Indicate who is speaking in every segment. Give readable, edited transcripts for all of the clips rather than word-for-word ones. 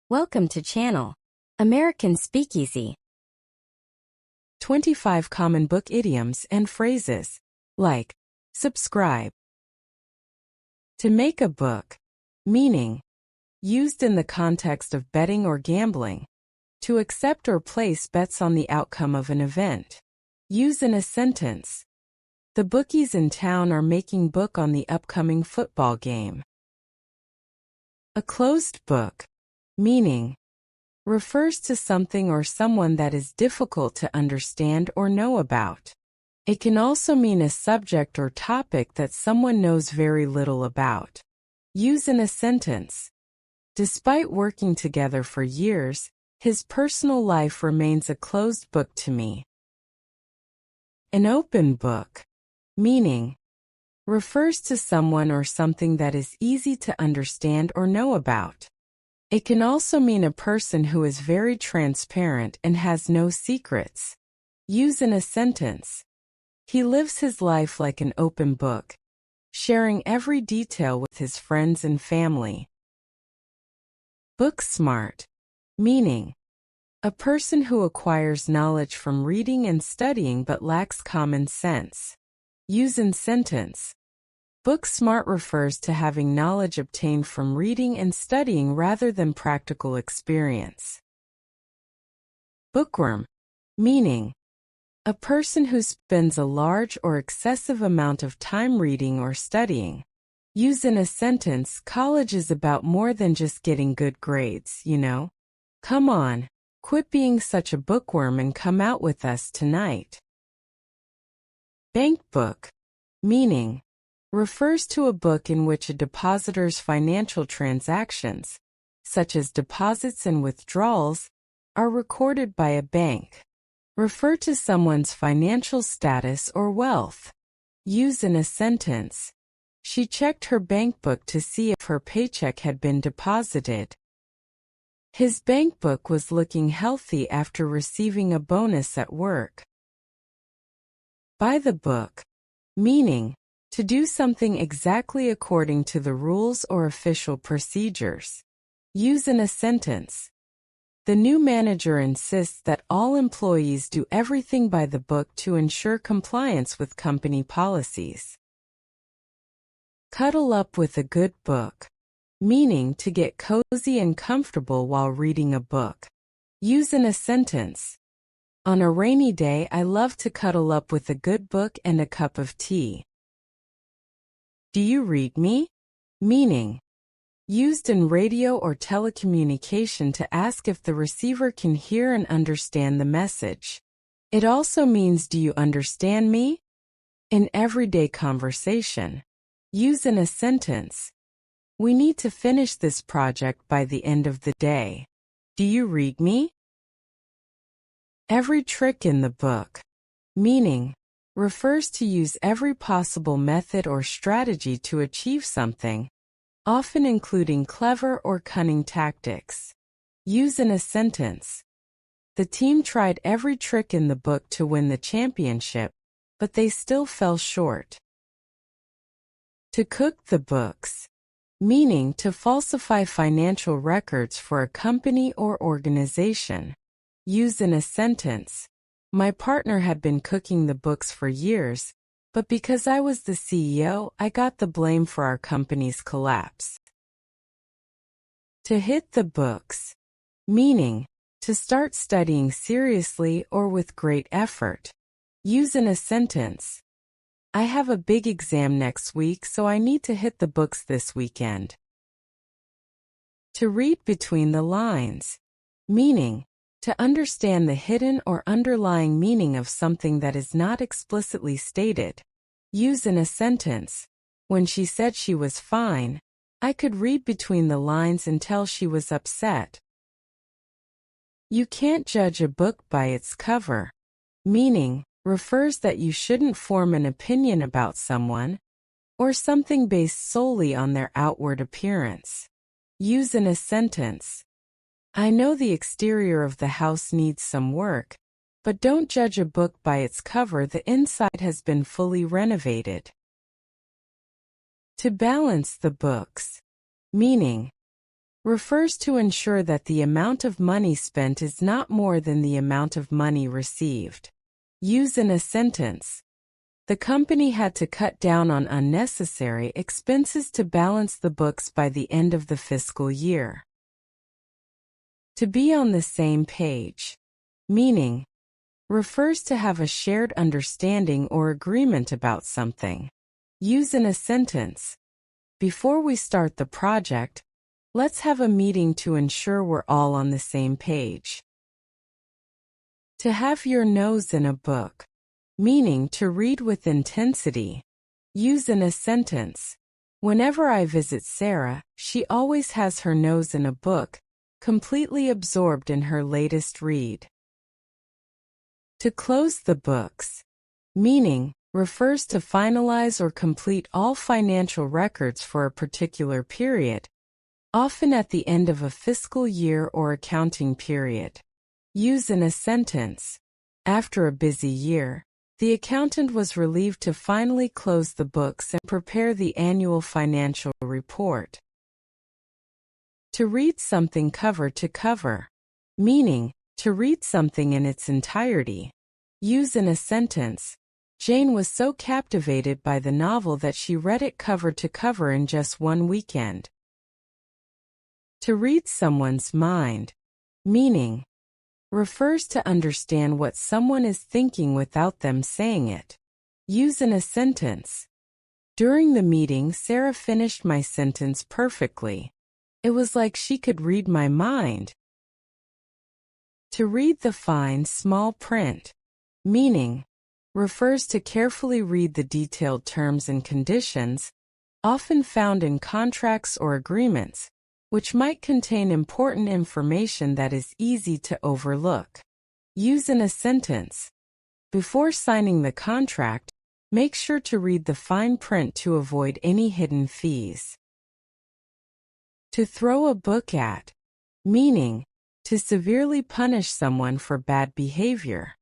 Speaker 1: Welcome to channel American Speakeasy.
Speaker 2: 25 common book idioms and phrases. Like, subscribe. To make a book. Meaning. Used in the context of betting or gambling. To accept or place bets on the outcome of an event. Use in a sentence. The bookies in town are making book on the upcoming football game. A closed book. Meaning. Refers to something or someone that is difficult to understand or know about. It can also mean a subject or topic that someone knows very little about. Use in a sentence. Despite working together for years, his personal life remains a closed book to me. An open book. Meaning. Refers to someone or something that is easy to understand or know about. It can also mean a person who is very transparent and has no secrets. Use in a sentence. He lives his life like an open book, sharing every detail with his friends and family. Book smart. Meaning. A person who acquires knowledge from reading and studying but lacks common sense. Use in sentence. Book smart refers to having knowledge obtained from reading and studying rather than practical experience. Bookworm. Meaning. A person who spends a large or excessive amount of time reading or studying. Use in a sentence. College is about more than just getting good grades, you know? Come on, quit being such a bookworm and come out with us tonight. Bank book. Meaning. Refers to a book in which a depositor's financial transactions, such as deposits and withdrawals, are recorded by a bank. Refer to someone's financial status or wealth. Use in a sentence. She checked her bank book to see if her paycheck had been deposited. His bank book was looking healthy after receiving a bonus at work. By the book. Meaning. To do something exactly according to the rules or official procedures. Use in a sentence. The new manager insists that all employees do everything by the book to ensure compliance with company policies. Cuddle up with a good book. Meaning to get cozy and comfortable while reading a book. Use in a sentence. On a rainy day, I love to cuddle up with a good book and a cup of tea. Do you read me? Meaning. Used in radio or telecommunication to ask if the receiver can hear and understand the message. It also means do you understand me? In everyday conversation. Use in a sentence. We need to finish this project by the end of the day. Do you read me? Every trick in the book. Meaning. Refers to use every possible method or strategy to achieve something, often including clever or cunning tactics. Use in a sentence. The team tried every trick in the book to win the championship, but they still fell short. To cook the books. Meaning to falsify financial records for a company or organization. Use in a sentence. My partner had been cooking the books for years, but because I was the CEO, I got the blame for our company's collapse. To hit the books. Meaning. To start studying seriously or with great effort. Use in a sentence. I have a big exam next week, so I need to hit the books this weekend. To read between the lines. Meaning. To understand the hidden or underlying meaning of something that is not explicitly stated. Use in a sentence. When she said she was fine, I could read between the lines and tell she was upset. You can't judge a book by its cover. Meaning, refers that you shouldn't form an opinion about someone or something based solely on their outward appearance. Use in a sentence. I know the exterior of the house needs some work, but don't judge a book by its cover. The inside has been fully renovated. To balance the books. Meaning. refers to ensure that the amount of money spent is not more than the amount of money received. Use in a sentence. The company had to cut down on unnecessary expenses to balance the books by the end of the fiscal year. To be on the same page. Meaning, refers to have a shared understanding or agreement about something. Use in a sentence. Before we start the project, let's have a meeting to ensure we're all on the same page. To have your nose in a book. Meaning to read with intensity. Use in a sentence. Whenever I visit Sarah, she always has her nose in a book, completely absorbed in her latest read. To close the books. Meaning, refers to finalize or complete all financial records for a particular period, often at the end of a fiscal year or accounting period. Use in a sentence. After a busy year, the accountant was relieved to finally close the books and prepare the annual financial report. To read something cover to cover. Meaning, to read something in its entirety. Use in a sentence. Jane was so captivated by the novel that she read it cover to cover in just one weekend. To read someone's mind. Meaning, refers to understand what someone is thinking without them saying it. Use in a sentence. During the meeting, Sarah finished my sentence perfectly. It was like she could read my mind. To read the fine, small print. Meaning, refers to carefully read the detailed terms and conditions, often found in contracts or agreements, which might contain important information that is easy to overlook. Use in a sentence. Before signing the contract, make sure to read the fine print to avoid any hidden fees. To throw a book at. Meaning, to severely punish someone for bad behavior.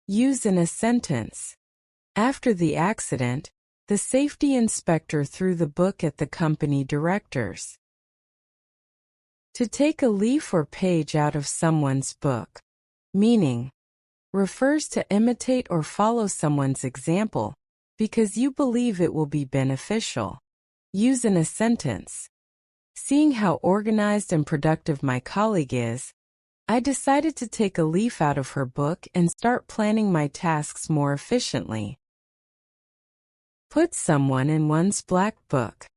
Speaker 2: Use in a sentence. After the accident, the safety inspector threw the book at the company directors. To take a leaf or page out of someone's book. Meaning, refers to imitate or follow someone's example, because you believe it will be beneficial. Use in a sentence. Seeing how organized and productive my colleague is, I decided to take a leaf out of her book and start planning my tasks more efficiently. Put someone in one's black book.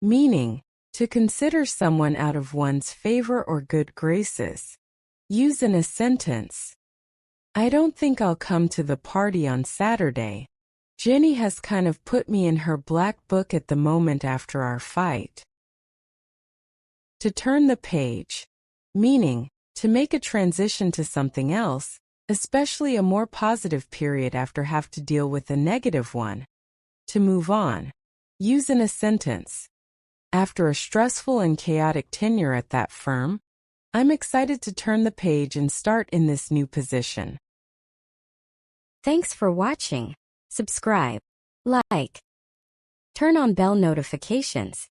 Speaker 2: Meaning, to consider someone out of one's favor or good graces. Use in a sentence. I don't think I'll come to the party on Saturday. Jenny has kind of put me in her black book at the moment after our fight. To turn the page. Meaning, to make a transition to something else, especially a more positive period after have to deal with a negative one. To move on. Use in a sentence. After a stressful and chaotic tenure at that firm, I'm excited to turn the page and start in this new position.
Speaker 1: Thanks for watching. Subscribe, like, turn on bell notifications,